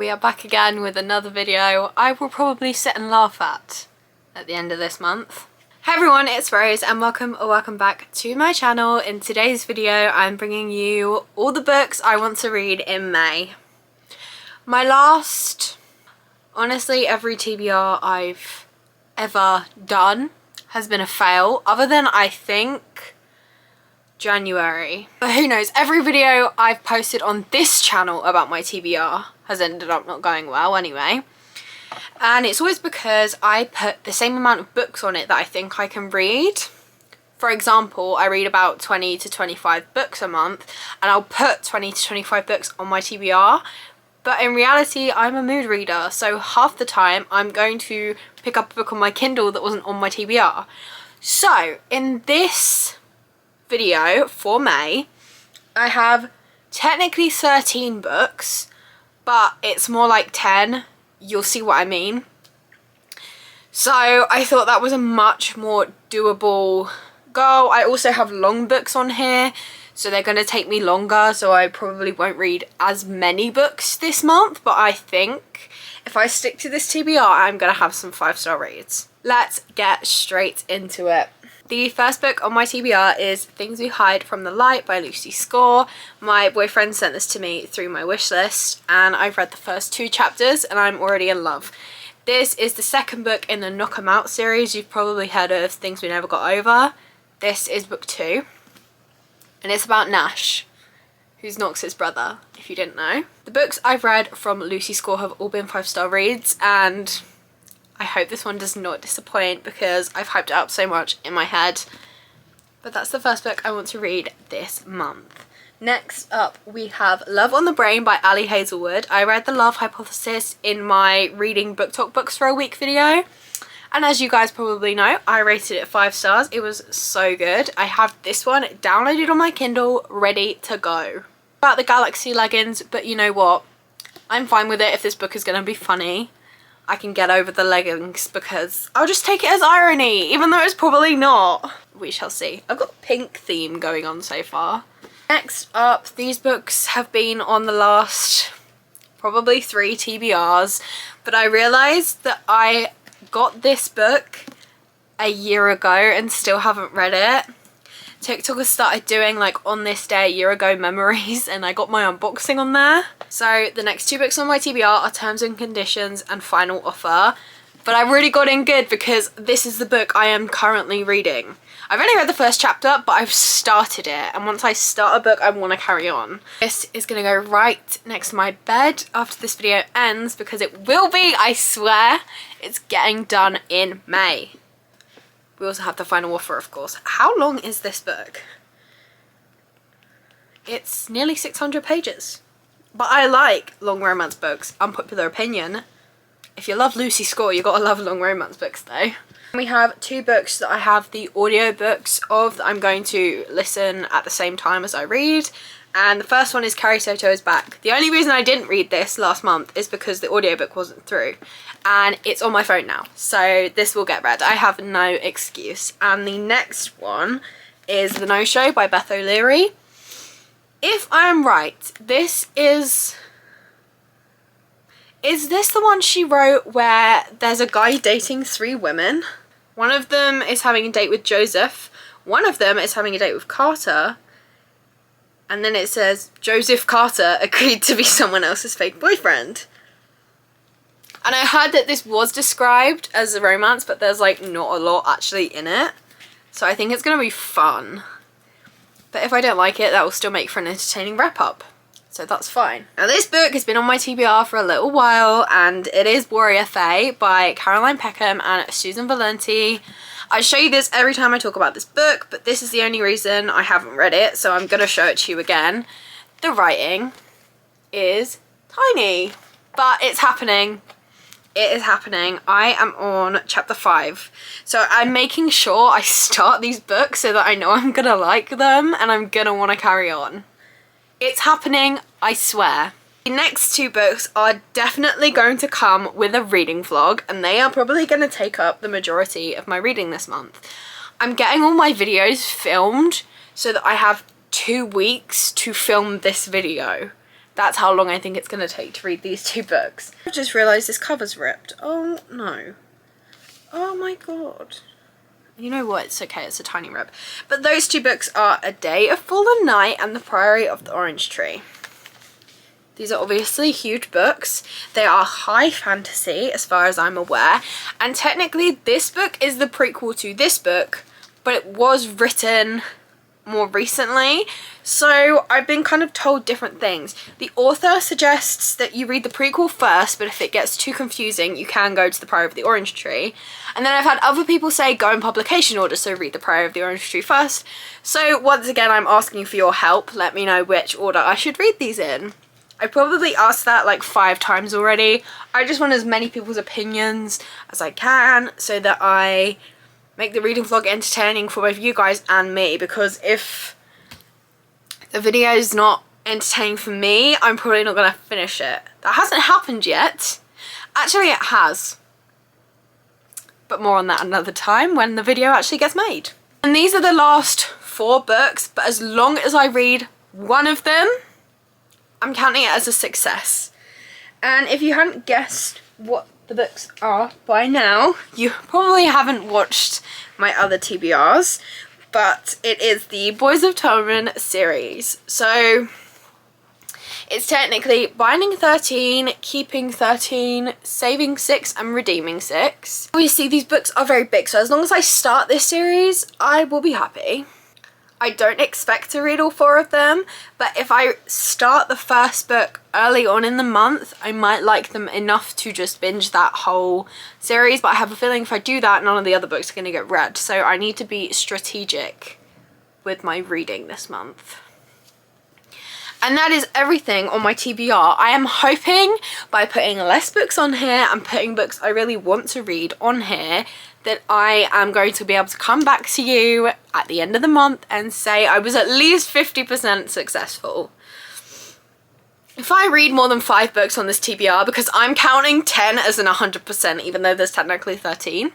We are back again with another video I will probably sit and laugh at the end of this month. Hey everyone, it's Rose and welcome back to my channel. In today's video I'm bringing you all the books I want to read in May. My last, honestly every TBR I've ever done has been a fail, other than I think January. But who knows, every video I've posted on this channel about my TBR has ended up not going well anyway. And it's always because I put the same amount of books on it that I think I can read. For example, I read about 20 to 25 books a month and I'll put 20 to 25 books on my TBR. But in reality, I'm a mood reader, so half the time I'm going to pick up a book on my Kindle that wasn't on my TBR. So in this video for May, I have technically 13 books, but it's more like 10. You'll see what I mean. So I thought that was a much more doable goal. I also have long books on here, so they're going to take me longer, so I probably won't read as many books this month, but I think if I stick to this TBR, I'm going to have some 5-star reads. Let's get straight into it. The first book on my TBR is Things We Hide from the Light by Lucy Score. My boyfriend sent this to me through my wish list and I've read the first 2 chapters and I'm already in love. This is the second book in the Knock 'Em Out series. You've probably heard of Things We Never Got Over. This is book 2 and it's about Nash, who's Knox's brother, if you didn't know. The books I've read from Lucy Score have all been 5-star reads and I hope this one does not disappoint because I've hyped it up so much in my head. But that's the first book I want to read this month. Next up we have Love on the Brain by Ali Hazelwood. I read The Love Hypothesis in my Reading Book Talk Books for a Week video. And as you guys probably know, I rated it 5 stars. It was so good. I have this one downloaded on my Kindle, ready to go. About the Galaxy leggings, but you know what? I'm fine with it if this book is going to be funny. I can get over the leggings because I'll just take it as irony, even though it's probably not. We shall see. I've got a pink theme going on so far. Next up, these books have been on the last probably 3 TBRs, but I realised that I got this book a year ago and still haven't read it. TikTok has started doing like on this day a year ago memories and I got my unboxing on there. So the next 2 books on my TBR are Terms and Conditions and Final Offer. But I really got in good because this is the book I am currently reading. I've only read the first chapter, but I've started it. And once I start a book, I want to carry on. This is going to go right next to my bed after this video ends because it will be, I swear, it's getting done in May. We also have The Final Offer, of course. How long is this book? It's nearly 600 pages. But I like long romance books. Unpopular opinion. If you love Lucy Score, you gotta love long romance books though. We have 2 books that I have the audiobooks of that I'm going to listen at the same time as I read. And the first one is Carrie Soto is Back. The only reason I didn't read this last month is because the audiobook wasn't through. And it's on my phone now, so this will get read. I have no excuse. And the next one is The No Show by Beth O'Leary. If I am right, this is this the one she wrote where there's a guy dating 3 women? One of them is having a date with Joseph, one of them is having a date with Carter, and then it says Joseph Carter agreed to be someone else's fake boyfriend. And I heard that this was described as a romance, but there's like not a lot actually in it. So I think it's going to be fun. But if I don't like it, that will still make for an entertaining wrap-up. So that's fine. Now this book has been on my TBR for a little while and it is Warrior Fae by Caroline Peckham and Susan Valenti. I show you this every time I talk about this book, but this is the only reason I haven't read it, so I'm going to show it to you again. The writing is tiny, but it's happening. It is happening. I am on chapter 5. So I'm making sure I start these books so that I know I'm gonna like them and I'm gonna want to carry on. It's happening, I swear. The next 2 books are definitely going to come with a reading vlog and they are probably going to take up the majority of my reading this month. I'm getting all my videos filmed so that I have 2 weeks to film this video. That's how long I think it's going to take to read these 2 books. I've just realised this cover's ripped. Oh no. Oh my god. You know what, it's okay, it's a tiny rip. But those 2 books are A Day of Fallen Night and The Priory of the Orange Tree. These are obviously huge books. They are high fantasy as far as I'm aware. And technically this book is the prequel to this book, but it was written more recently. So I've been kind of told different things. The author suggests that you read the prequel first, but if it gets too confusing, you can go to The Priory of the Orange Tree. And then I've had other people say go in publication order, so read The Priory of the Orange Tree first. So once again, I'm asking for your help. Let me know which order I should read these in. I probably asked that like 5 times already. I just want as many people's opinions as I can so that I make the reading vlog entertaining for both you guys and me, because if the video is not entertaining for me, I'm probably not going to finish it. That hasn't happened yet. Actually, it has. But more on that another time when the video actually gets made. And these are the last 4 books, but as long as I read one of them, I'm counting it as a success. And if you hadn't guessed what the books are by now, you probably haven't watched my other TBRs, but it is the Boys of Torment series. So it's technically Binding 13, Keeping 13, Saving 6 and Redeeming 6. Obviously these books are very big, so as long as I start this series, I will be happy. I don't expect to read all 4 of them, but if I start the first book early on in the month, I might like them enough to just binge that whole series. But I have a feeling if I do that, none of the other books are going to get read. So I need to be strategic with my reading this month. And that is everything on my TBR. I am hoping by putting less books on here and putting books I really want to read on here, that I am going to be able to come back to you at the end of the month and say I was at least 50% successful. If I read more than 5 books on this TBR, because I'm counting 10 as an 100%, even though there's technically 13.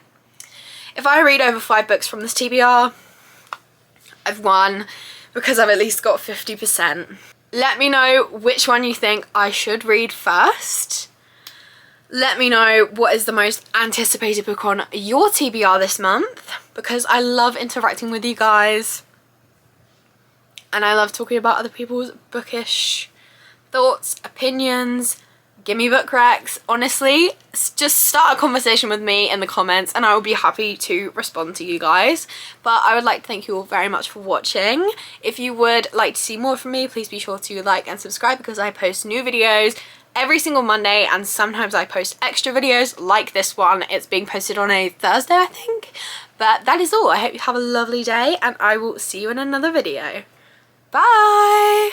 If I read over 5 books from this TBR, I've won, because I've at least got 50%. Let me know which one you think I should read first. Let me know what is the most anticipated book on your TBR this month, because I love interacting with you guys and I love talking about other people's bookish thoughts, opinions. Give me book recs. Honestly, just start a conversation with me in the comments and I will be happy to respond to you guys. But I would like to thank you all very much for watching. If you would like to see more from me, please be sure to like and subscribe, because I post new videos every single Monday, and sometimes I post extra videos like this one. It's being posted on a Thursday, I think. But that is all. I hope you have a lovely day and I will see you in another video. Bye!